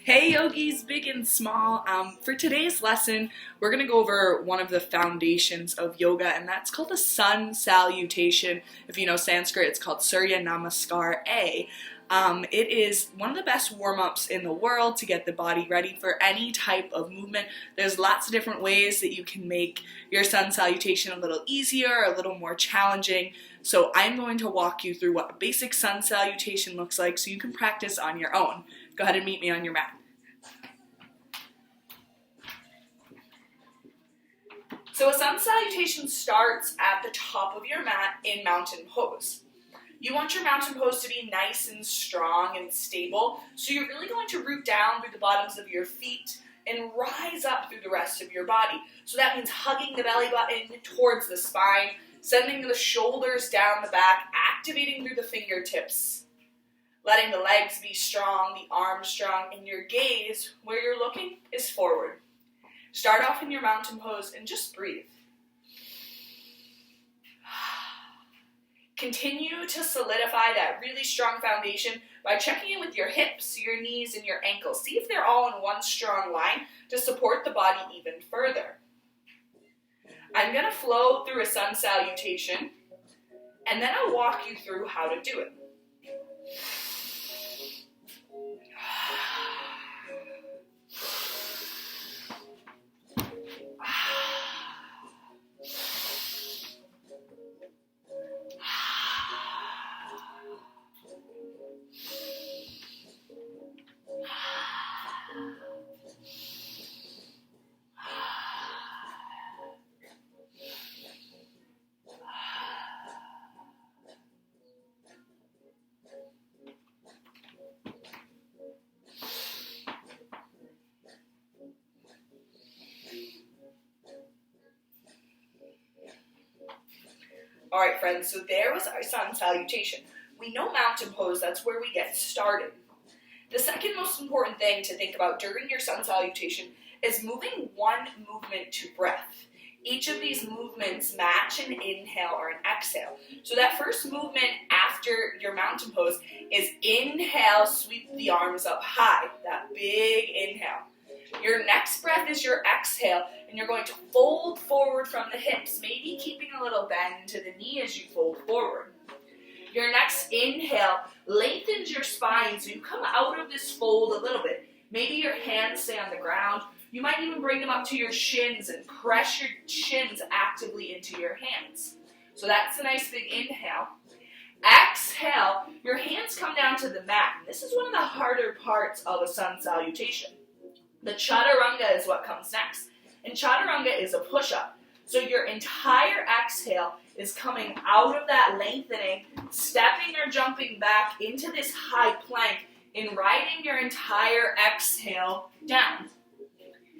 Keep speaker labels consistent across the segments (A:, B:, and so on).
A: Hey yogis, big and small. For today's lesson, we're going to go over one of the foundations of yoga, and that's called the Sun Salutation. If you know Sanskrit, it's called Surya Namaskar A. It is one of the best warm-ups in the world to get the body ready for any type of movement. There's lots of different ways that you can make your Sun Salutation a little easier, a little more challenging. So I'm going to walk you through what a basic Sun Salutation looks like so you can practice on your own. Go ahead and meet me on your mat. So a Sun Salutation starts at the top of your mat in mountain pose. You want your mountain pose to be nice and strong and stable, so you're really going to root down through the bottoms of your feet and rise up through the rest of your body. So that means hugging the belly button towards the spine, sending the shoulders down the back, activating through the fingertips, letting the legs be strong, the arms strong, and your gaze, where you're looking, is forward. Start off in your mountain pose and just breathe. Continue to solidify that really strong foundation by checking in with your hips, your knees, and your ankles. See if they're all in one strong line to support the body even further. I'm going to flow through a Sun Salutation, and then I'll walk you through how to do it. Alright friends, so there was our Sun Salutation. We know mountain pose, that's where we get started. The second most important thing to think about during your Sun Salutation is moving one movement to breath. Each of these movements match an inhale or an exhale. So that first movement after your mountain pose is inhale, sweep the arms up high, that big inhale. Your next breath is your exhale, and you're going to fold forward from the hips, maybe keeping a little bend to the knee as you fold forward. Your next inhale lengthens your spine, so you come out of this fold a little bit. Maybe your hands stay on the ground. You might even bring them up to your shins and press your shins actively into your hands. So that's a nice big inhale. Exhale, your hands come down to the mat. And this is one of the harder parts of a Sun Salutation. The Chaturanga is what comes next. And Chaturanga is a push-up. So your entire exhale is coming out of that lengthening, stepping or jumping back into this high plank and riding your entire exhale down.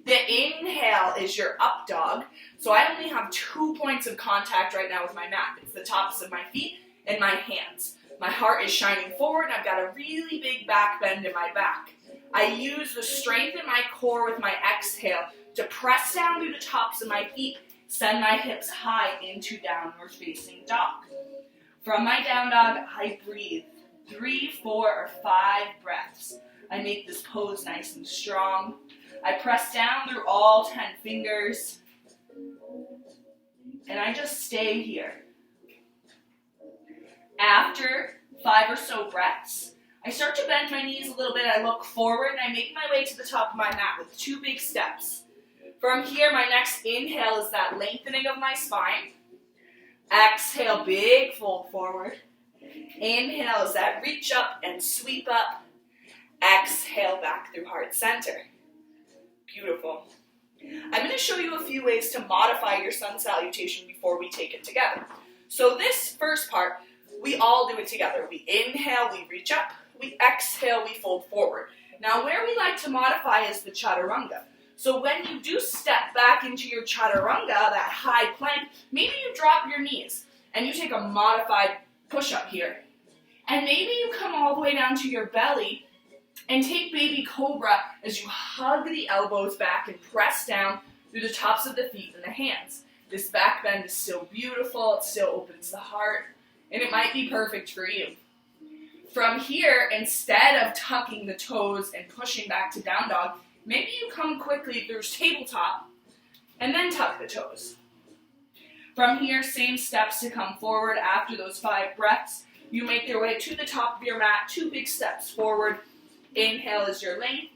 A: The inhale is your up dog. So I only have 2 points of contact right now with my mat. It's the tops of my feet and my hands. My heart is shining forward and I've got a really big back bend in my back. I use the strength in my core with my exhale to press down through the tops of my feet, send my hips high into downward facing dog. From my down dog, I breathe 3, 4, or 5 breaths. I make this pose nice and strong. I press down through all 10 fingers, and I just stay here. After 5 or so breaths, I start to bend my knees a little bit, I look forward, and I make my way to the top of my mat with 2 big steps. From here, my next inhale is that lengthening of my spine. Exhale, big fold forward. Inhale is that reach up and sweep up. Exhale, back through heart center. Beautiful. I'm going to show you a few ways to modify your Sun Salutation before we take it together. So this first part, we all do it together. We inhale, we reach up. We exhale, we fold forward. Now where we like to modify is the Chaturanga. So when you do step back into your Chaturanga, that high plank, maybe you drop your knees and you take a modified push-up here. And maybe you come all the way down to your belly and take baby cobra as you hug the elbows back and press down through the tops of the feet and the hands. This back bend is still beautiful, it still opens the heart, and it might be perfect for you. From here, instead of tucking the toes and pushing back to down dog, maybe you come quickly through tabletop and then tuck the toes. From here, same steps to come forward after those 5 breaths. You make your way to the top of your mat, 2 big steps forward. Inhale as your length.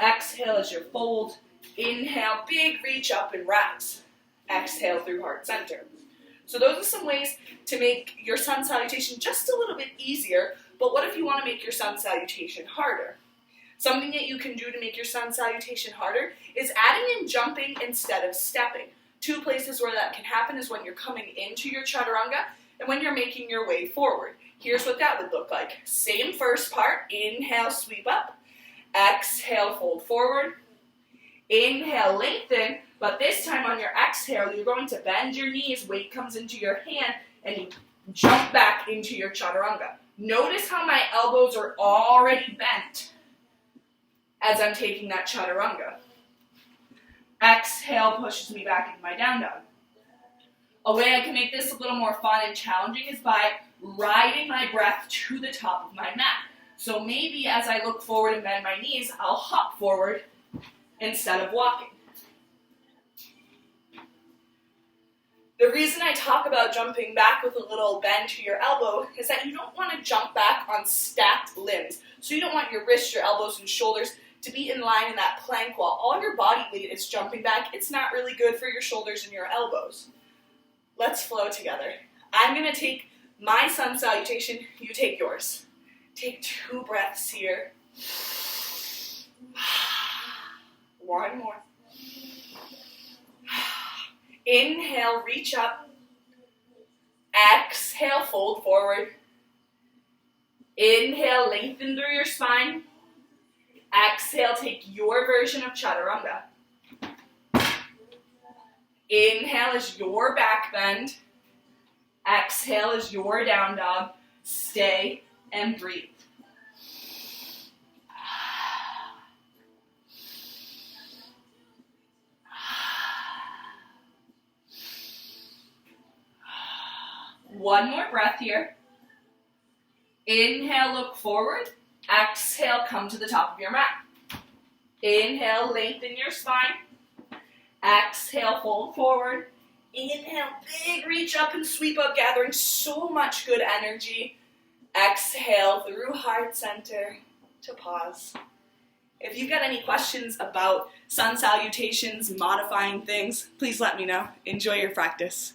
A: Exhale as your fold. Inhale, big reach up and rise. Exhale through heart center. So those are some ways to make your sun salutation just a little bit easier, but what if you want to make your sun salutation harder? Something that you can do to make your sun salutation harder is adding in jumping instead of stepping. 2 places where that can happen is when you're coming into your chaturanga and when you're making your way forward. Here's what that would look like. Same first part, inhale, sweep up. Exhale, fold forward. Inhale, lengthen, but this time on your exhale, you're going to bend your knees, weight comes into your hand, and you jump back into your chaturanga. Notice how my elbows are already bent as I'm taking that chaturanga. Exhale pushes me back into my down dog. A way I can make this a little more fun and challenging is by riding my breath to the top of my mat. So maybe as I look forward and bend my knees, I'll hop forward instead of walking. The reason I talk about jumping back with a little bend to your elbow is that you don't want to jump back on stacked limbs. So you don't want your wrists, your elbows, and shoulders to be in line in that plank while all your body weight is jumping back. It's not really good for your shoulders and your elbows. Let's flow together. I'm going to take my sun salutation, you take yours. Take 2 breaths here. 1 more. Inhale, reach up. Exhale, fold forward. Inhale, lengthen through your spine. Exhale, take your version of chaturanga. Inhale is your back bend. Exhale is your down dog. Stay and breathe. One more breath here. Inhale, look forward. Exhale, come to the top of your mat. Inhale, lengthen your spine. Exhale, fold forward. Inhale, big reach up and sweep up, gathering so much good energy. Exhale through heart center to pause. If you've got any questions about sun salutations, modifying things, please let me know. Enjoy your practice.